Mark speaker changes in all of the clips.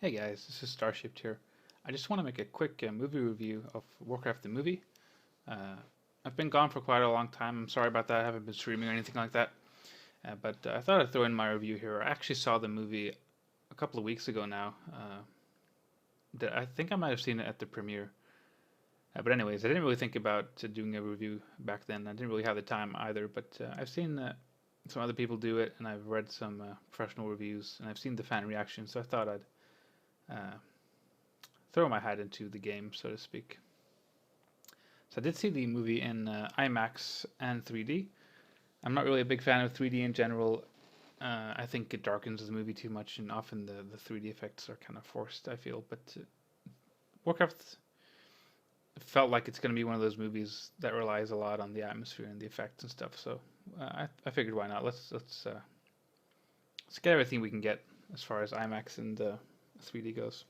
Speaker 1: Hey guys, this is Starshaped here. I just want to make a quick movie review of Warcraft the movie. Uh, I've been gone for quite a long time. I'm sorry about that. I haven't been streaming or anything like that. But I thought I'd throw in my review here. I actually saw the movie a couple of weeks ago now. I think I might have seen it at the premiere. But anyways, I didn't really think about doing a review back then. I didn't really have the time either. But I've seen some other people do it, and I've read some professional reviews, and I've seen the fan reaction. So I thought I'd uh, throw my hat into the game, so to speak. So I did see the movie in IMAX and 3D. I'm not really a big fan of 3D in general. I think it darkens the movie too much, and often the 3D effects are kind of forced, I feel. But Warcraft felt like it's going to be one of those movies that relies a lot on the atmosphere and the effects and stuff. So I figured why not? Let's get everything we can get as far as IMAX and 3D goes.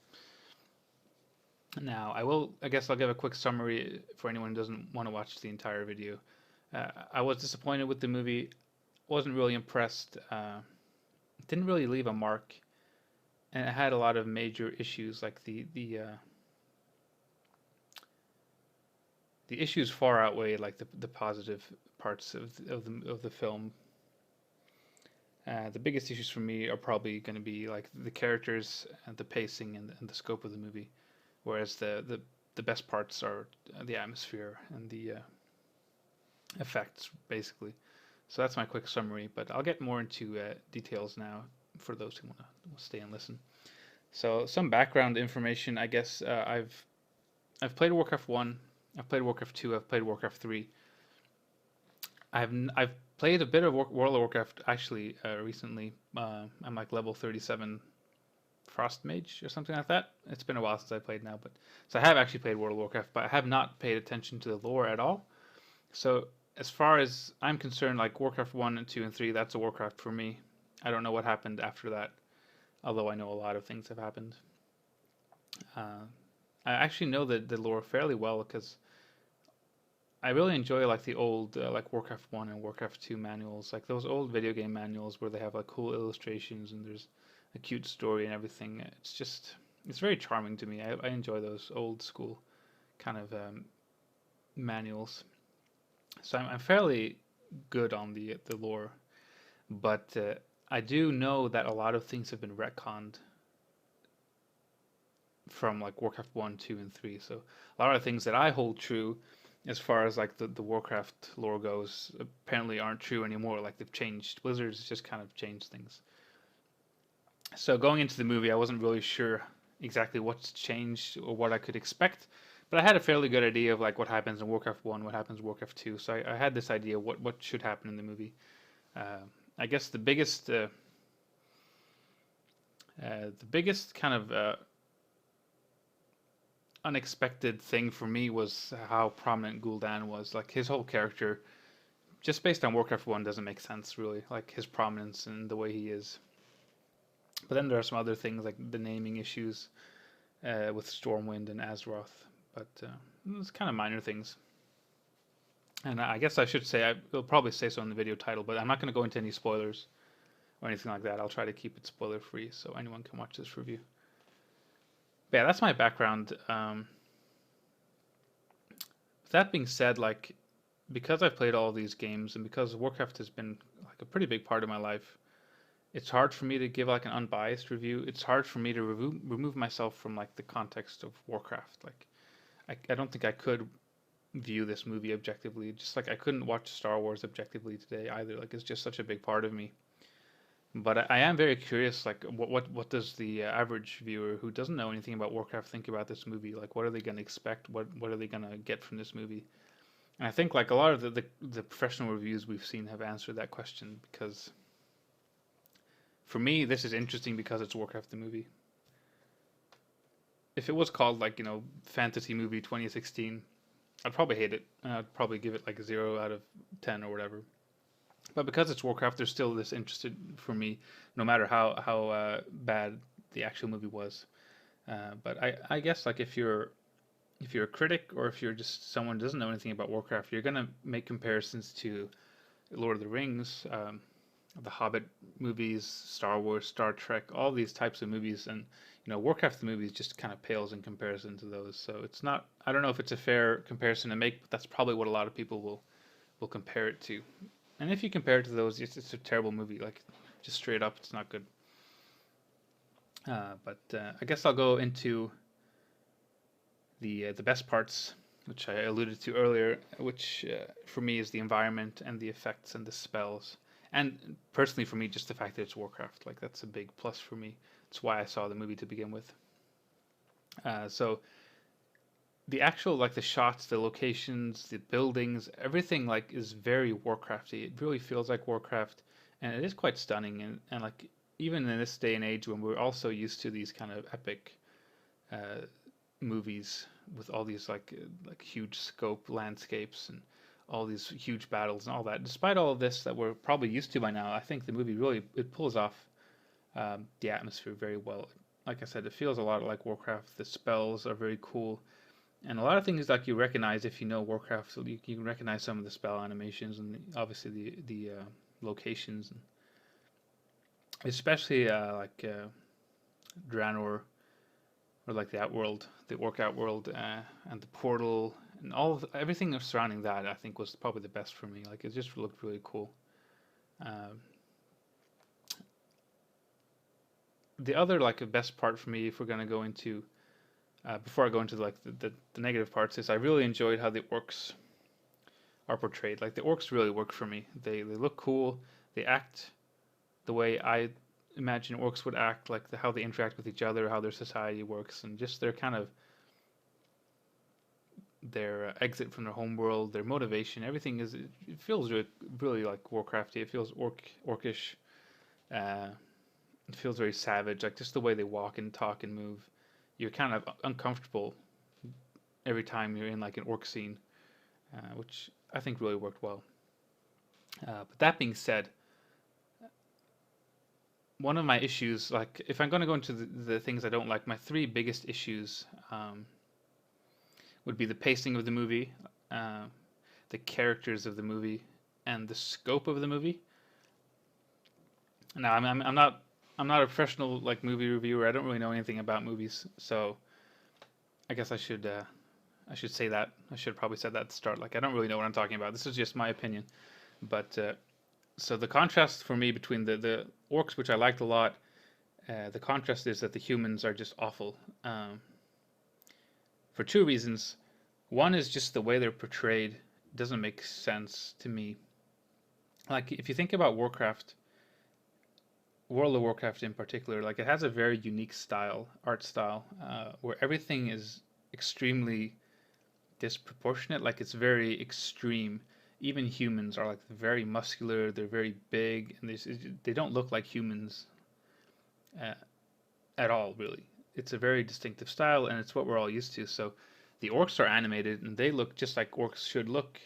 Speaker 1: Now, I guess I'll give a quick summary for anyone who doesn't want to watch the entire video. I was disappointed with the movie, wasn't really impressed, didn't really leave a mark, and it had a lot of major issues, like the issues far outweigh like the positive parts of the film. The biggest issues for me are probably going to be like the characters and the pacing and the scope of the movie, whereas the best parts are the atmosphere and the effects, basically. So that's my quick summary, but I'll get more into details now for those who want to stay and listen. So some background information, I guess. I've played Warcraft 1, I've played Warcraft 2, I've played Warcraft 3. I've played a bit of World of Warcraft actually recently. I'm like level 37 Frost Mage or something like that. It's been a while since I played now, but so I have actually played World of Warcraft, but I have not paid attention to the lore at all. So as far as I'm concerned, like Warcraft 1 and 2 and 3, that's a Warcraft for me. I don't know what happened after that, although I know a lot of things have happened. Uh, I actually know the lore fairly well because I really enjoy like the old like Warcraft 1 and Warcraft 2 manuals, like those old video game manuals where they have like cool illustrations and there's a cute story and everything. It's very charming to me. I enjoy those old school kind of manuals. So I'm fairly good on the lore, but I do know that a lot of things have been retconned from like Warcraft 1, 2, and 3. So a lot of things that I hold true as far as like the Warcraft lore goes apparently aren't true anymore. Like they've changed. Blizzard's just kind of changed things. So going into the movie, I wasn't really sure exactly what's changed or what I could expect, but I had a fairly good idea of like what happens in Warcraft 1, what happens in Warcraft 2. So I had this idea what should happen in the movie. Uh, I guess the biggest kind of unexpected thing for me was how prominent Gul'dan was. Like his whole character, just based on Warcraft 1, doesn't make sense really. Like his prominence and the way he is. But then there are some other things like the naming issues with Stormwind and Azeroth. But it's kind of minor things. And I guess I should say, I will probably say so in the video title, but I'm not going to go into any spoilers or anything like that. I'll try to keep it spoiler free so anyone can watch this review. But yeah, that's my background. With that being said, like, because I've played all of these games and because Warcraft has been like a pretty big part of my life, it's hard for me to give like an unbiased review. It's hard for me to remove myself from like the context of Warcraft. Like, I don't think I could view this movie objectively. Just like I couldn't watch Star Wars objectively today either. Like it's just such a big part of me. But I am very curious. Like what does the average viewer who doesn't know anything about Warcraft think about this movie? Like what are they going to expect? What are they going to get from this movie? And I think like a lot of the professional reviews we've seen have answered that question because for me this is interesting because it's Warcraft the movie. If it was called like fantasy movie 2016, I'd probably hate it. I'd probably give it like a 0 out of 10 or whatever. But because it's Warcraft, there's still this interest for me, no matter how bad the actual movie was. But I guess like if you're a critic or if you're just someone who doesn't know anything about Warcraft, you're gonna make comparisons to Lord of the Rings, the Hobbit movies, Star Wars, Star Trek, all these types of movies, and Warcraft the movies just kind of pales in comparison to those. So it's not. I don't know if it's a fair comparison to make, but that's probably what a lot of people will compare it to. And if you compare it to those, it's a terrible movie. Like just straight up, it's not good. But I guess I'll go into the best parts, which I alluded to earlier, which for me is the environment and the effects and the spells. And personally, for me, just the fact that it's Warcraft, like that's a big plus for me. It's why I saw the movie to begin with. So the actual like the shots, the locations, the buildings, everything like is very Warcrafty. It really feels like Warcraft, and it is quite stunning. And like even in this day and age when we're also used to these kind of epic uh, movies with all these like huge scope landscapes and all these huge battles and all that. Despite all of this that we're probably used to by now, I think the movie really it pulls off the atmosphere very well. Like I said, it feels a lot like Warcraft. The spells are very cool, and a lot of things like you recognize if you know Warcraft. So you can recognize some of the spell animations and obviously the locations, and especially Draenor or like the Outworld, the Orc Outworld, and the portal, and everything surrounding that. I think was probably the best for me. Like it just looked really cool. Um, the other like the best part for me, if we're gonna go into before I go into like the negative parts, is I really enjoyed how the orcs are portrayed. Like the orcs really work for me. They look cool. They act the way I imagine orcs would act, like how they interact with each other, how their society works, and just their kind of their exit from their home world, their motivation, everything is it feels really like Warcrafty. It feels orcish. Uh, it feels very savage. Like just the way they walk and talk and move, you're kind of uncomfortable every time you're in like an orc scene, which I think really worked well. But that being said, one of my issues, like if I'm going to go into the things I don't like, my three biggest issues would be the pacing of the movie, uh, the characters of the movie, and the scope of the movie. Now, I'm not a professional like movie reviewer. I don't really know anything about movies, so I guess I should say that. I should probably said that at the start. Like I don't really know what I'm talking about. This is just my opinion. But so the contrast for me between the orcs, which I liked a lot, the contrast is that the humans are just awful. For two reasons. One is just the way they're portrayed doesn't make sense to me. Like if you think about Warcraft, World of Warcraft in particular, like it has a very unique style, art style, where everything is extremely disproportionate. Like it's very extreme. Even humans are like very muscular. They're very big, and they don't look like humans uh, at all. Really, it's a very distinctive style, and it's what we're all used to. So the orcs are animated, and they look just like orcs should look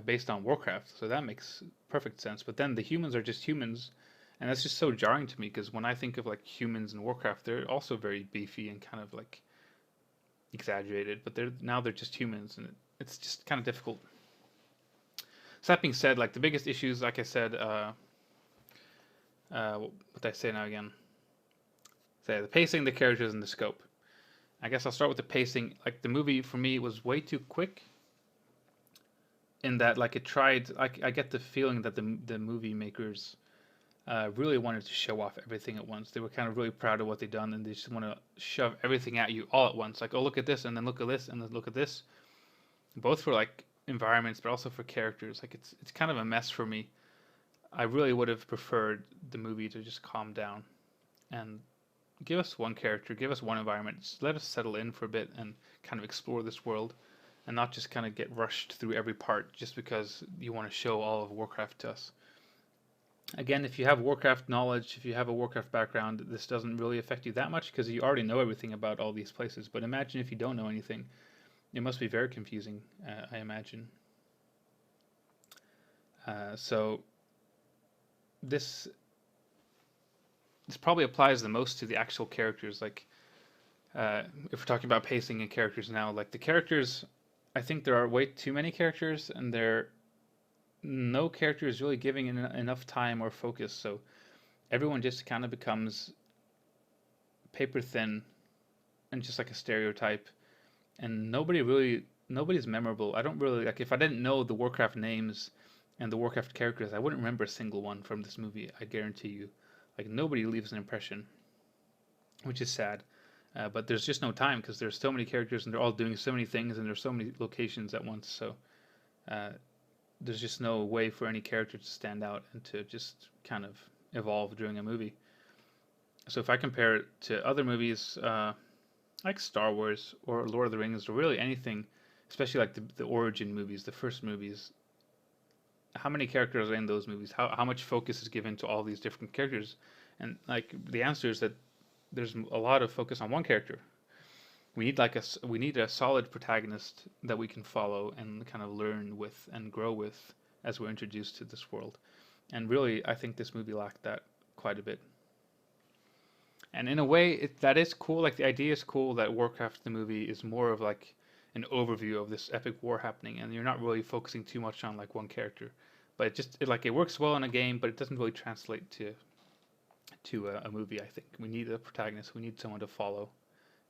Speaker 1: based on Warcraft. So that makes perfect sense. But then the humans are just humans, and that's just so jarring to me because when I think of like humans in Warcraft, they're also very beefy and kind of like exaggerated. But they're just humans, and it's just kind of difficult. So that being said, like the biggest issues, like I said, what did I say now again? Say the pacing, the characters, and the scope. I guess I'll start with the pacing. Like the movie for me was way too quick. In that, like it tried, like I get the feeling that the movie makers really wanted to show off everything at once. They were kind of really proud of what they'd done, and they just want to shove everything at you all at once. Like, oh, look at this, and then look at this, and then look at this. Both for like environments, but also for characters. Like it's kind of a mess for me. I really would have preferred the movie to just calm down and give us one character, give us one environment, just let us settle in for a bit and kind of explore this world, and not just kind of get rushed through every part just because you want to show all of Warcraft to us. Again, if you have Warcraft knowledge, if you have a Warcraft background, this doesn't really affect you that much because you already know everything about all these places. But imagine if you don't know anything. It must be very confusing, I imagine. So this this probably applies the most to the actual characters. Like if we're talking about pacing and characters now, like the characters, I think there are way too many characters, and no character is really giving enough time or focus, so everyone just kind of becomes paper thin and just like a stereotype, and nobody's memorable. I don't really like if I didn't know the Warcraft names and the Warcraft characters, I wouldn't remember a single one from this movie. I guarantee you, like nobody leaves an impression, which is sad. But there's just no time because there's so many characters and they're all doing so many things and there's so many locations at once. So uh, there's just no way for any character to stand out and to just kind of evolve during a movie. So if I compare it to other movies like Star Wars or Lord of the Rings or really anything, especially like the origin movies, the first movies, how many characters are in those movies? How much focus is given to all these different characters? And like the answer is that there's a lot of focus on one character. We need a solid protagonist that we can follow and kind of learn with and grow with as we're introduced to this world. And really, I think this movie lacked that quite a bit. And in a way, that is cool. Like the idea is cool that Warcraft the movie is more of like an overview of this epic war happening, and you're not really focusing too much on like one character. But it works well in a game, but it doesn't really translate to a movie. I think we need a protagonist. We need someone to follow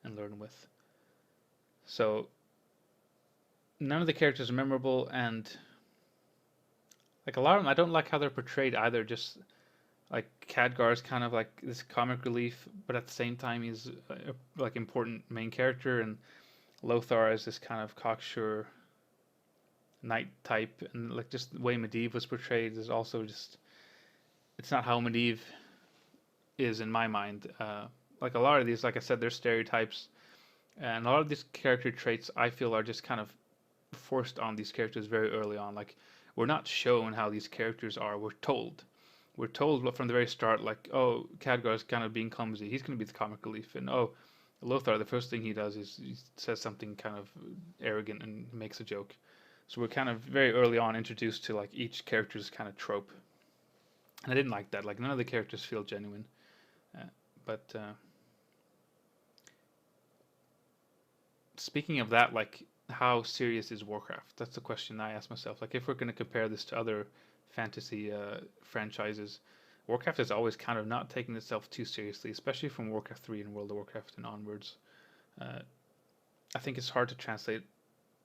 Speaker 1: and learn with. So none of the characters are memorable, and like a lot of them, I don't like how they're portrayed either. Just like Khadgar is kind of like this comic relief, but at the same time he's like important main character, and Lothar is this kind of cocksure knight type, and like just the way Medivh was portrayed is also just it's not how Medivh is in my mind. Like a lot of these, like I said, they're stereotypes, and a lot of these character traits I feel are just kind of forced on these characters very early on. Like we're not shown how these characters are. We're told from the very start, like, oh, Khadgar's kind of being clumsy. He's going to be the comic relief, and oh, Lothar, the first thing he does is he says something kind of arrogant and makes a joke. So we're kind of very early on introduced to like each character's kind of trope, and I didn't like that. Like none of the characters feel genuine. But speaking of that, like how serious is Warcraft? That's the question I ask myself. Like if we're going to compare this to other fantasy franchises, Warcraft has always kind of not taken itself too seriously, especially from Warcraft 3 and World of Warcraft and onwards. Uh, I think it's hard to translate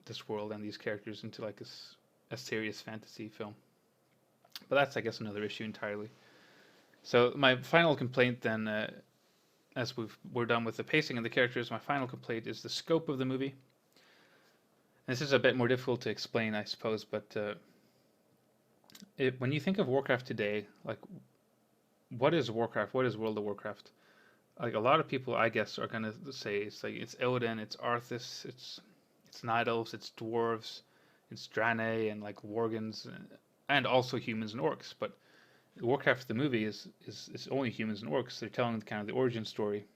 Speaker 1: this world and these characters into like a serious fantasy film. But that's, I guess, another issue entirely. So my final complaint then, as we're done with the pacing and the characters, my final complaint is the scope of the movie. And this is a bit more difficult to explain, I suppose, but when you think of Warcraft today, like what is Warcraft? What is World of Warcraft? Like a lot of people, I guess, are gonna say it's like it's Illidan, it's Arthas, it's night elves, it's dwarves, it's Draenei, and like Worgens, and also humans and orcs. But Warcraft the movie is only humans and orcs. They're telling kind of the origin story,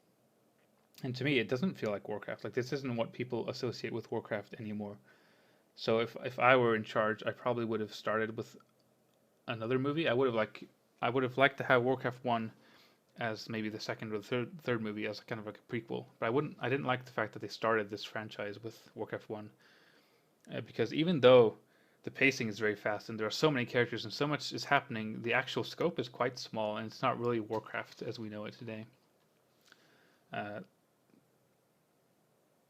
Speaker 1: and to me, it doesn't feel like Warcraft. Like this isn't what people associate with Warcraft anymore. So if I were in charge, I probably would have started with another movie. I would have liked to have Warcraft 1 as maybe the second or the third movie as kind of like a prequel. But I didn't like the fact that they started this franchise with Warcraft 1 because even though the pacing is very fast and there are so many characters and so much is happening, the actual scope is quite small and it's not really Warcraft as we know it today. Uh,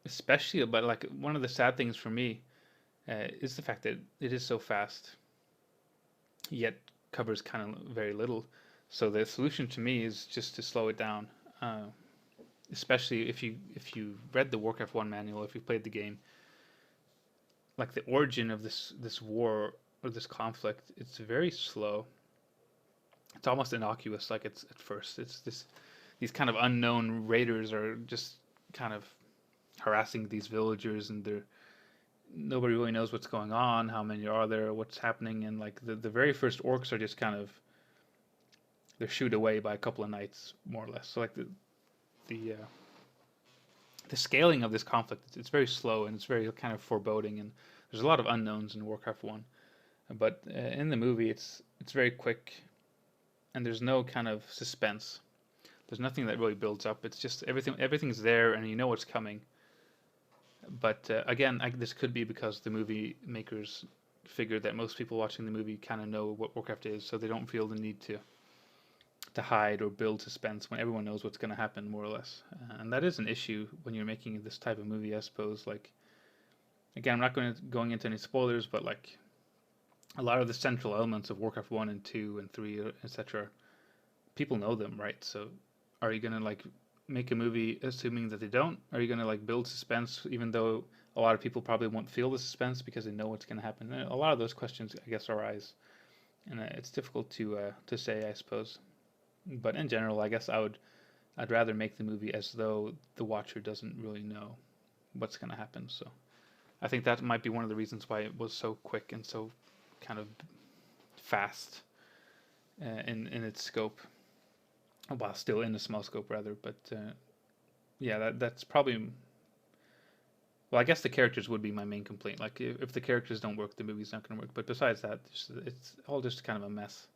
Speaker 1: Especially, but like one of the sad things for me is the fact that it is so fast, yet covers kind of very little. So the solution to me is just to slow it down. Especially if you read the Warcraft 1 manual, if you played the game, like the origin of this war or this conflict, it's very slow. It's almost innocuous. Like it's at first, it's these kind of unknown raiders are just kind of harassing these villagers, and nobody really knows what's going on, how many are there, what's happening, and like the very first orcs are just kind of they're shooed away by a couple of knights, more or less. So like the the scaling of this conflict, it's very slow and it's very kind of foreboding, and there's a lot of unknowns in Warcraft 1. But in the movie, it's very quick, and there's no kind of suspense. There's nothing that really builds up. It's just everything's there, and you know what's coming. But again, this could be because the movie makers figured that most people watching the movie kind of know what Warcraft is, so they don't feel the need to hide or build suspense when everyone knows what's going to happen, more or less. And that is an issue when you're making this type of movie, I suppose. Like, again, I'm not going into any spoilers, but like a lot of the central elements of Warcraft 1 and 2 and 3, etc., people know them, right? So are you going to like make a movie assuming that they don't? Are you going to like build suspense even though a lot of people probably won't feel the suspense because they know what's going to happen? And a lot of those questions, I guess, arise, and it's difficult to say, I suppose. But in general, I guess I'd rather make the movie as though the watcher doesn't really know what's going to happen. So I think that might be one of the reasons why it was so quick and so kind of fast in its scope, while still in a small scope rather. But yeah, that's probably. Well, I guess the characters would be my main complaint. Like, if the characters don't work, the movie's not going to work. But besides that, it's all just kind of a mess.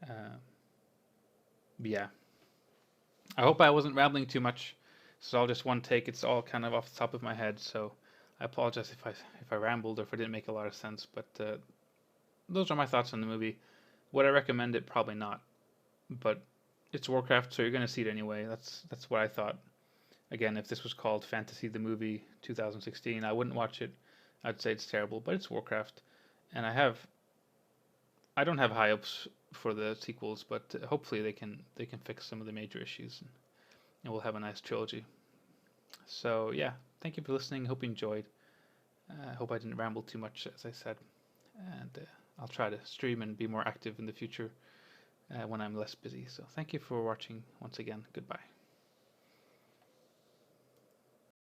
Speaker 1: Uh, but yeah, I hope I wasn't rambling too much. It's all just one take. It's all kind of off the top of my head. So I apologize if I rambled or if I didn't make a lot of sense. But those are my thoughts on the movie. Would I recommend it? Probably not. But it's Warcraft, so you're going to see it anyway. That's what I thought. Again, if this was called Fantasy the Movie 2016, I wouldn't watch it. I'd say it's terrible, but it's Warcraft, and I don't have high hopes for the sequels, but hopefully they can fix some of the major issues, and we'll have a nice trilogy. So yeah, thank you for listening. Hope you enjoyed. I hope I didn't ramble too much, as I said, and I'll try to stream and be more active in the future when I'm less busy. So thank you for watching once again. Goodbye.